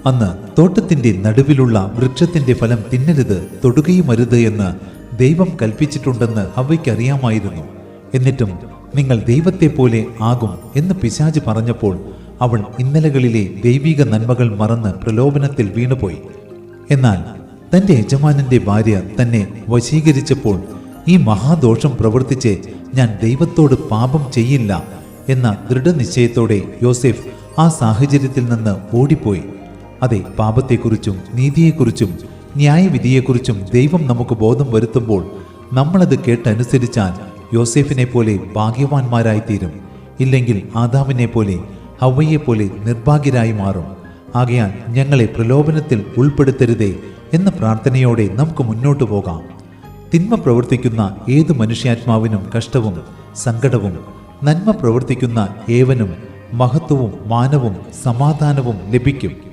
അന്ന് തോട്ടത്തിന്റെ നടുവിലുള്ള വൃക്ഷത്തിന്റെ ഫലം തിന്നരുത്, തൊടുകയുമരുത് എന്ന് ദൈവം കൽപ്പിച്ചിട്ടുണ്ടെന്ന് ഹവ്വയ്ക്കറിയാമായിരുന്നു. എന്നിട്ടും നിങ്ങൾ ദൈവത്തെ പോലെ ആകും എന്ന് പിശാച് പറഞ്ഞപ്പോൾ അവൾ ഇന്നലകളിലെ ദൈവിക നന്മകൾ മറന്ന് പ്രലോഭനത്തിൽ വീണുപോയി. എന്നാൽ തന്റെ യജമാനന്റെ ഭാര്യ തന്നെ വശീകരിച്ചപ്പോൾ ഈ മഹാദോഷം പ്രവർത്തിച്ച് ഞാൻ ദൈവത്തോട് പാപം ചെയ്യില്ല എന്ന ദൃഢനിശ്ചയത്തോടെ യോസേഫ് ആ സാഹചര്യത്തിൽ നിന്ന് ഓടിപ്പോയി. അതെ, പാപത്തെക്കുറിച്ചും നീതിയെക്കുറിച്ചും ന്യായവിധിയെക്കുറിച്ചും ദൈവം നമുക്ക് ബോധം വരുത്തുമ്പോൾ നമ്മളത് കേട്ടനുസരിച്ചാൽ യോസേഫിനെ പോലെ ഭാഗ്യവാന്മാരായിത്തീരും. ഇല്ലെങ്കിൽ ആദാമിനെ പോലെ ഹവ്വയെ പോലെ നിർഭാഗ്യരായി മാറും. ആകയാൽ ഞങ്ങളെ പ്രലോഭനത്തിൽ ഉൾപ്പെടുത്തരുതേ എന്ന പ്രാർത്ഥനയോടെ നമുക്ക് മുന്നോട്ടു പോകാം. തിന്മ പ്രവർത്തിക്കുന്ന ഏതു മനുഷ്യാത്മാവിനും കഷ്ടവും സങ്കടവും, നന്മ പ്രവർത്തിക്കുന്ന ഏവനും മഹത്വവും മാനവും സമാധാനവും ലഭിക്കും.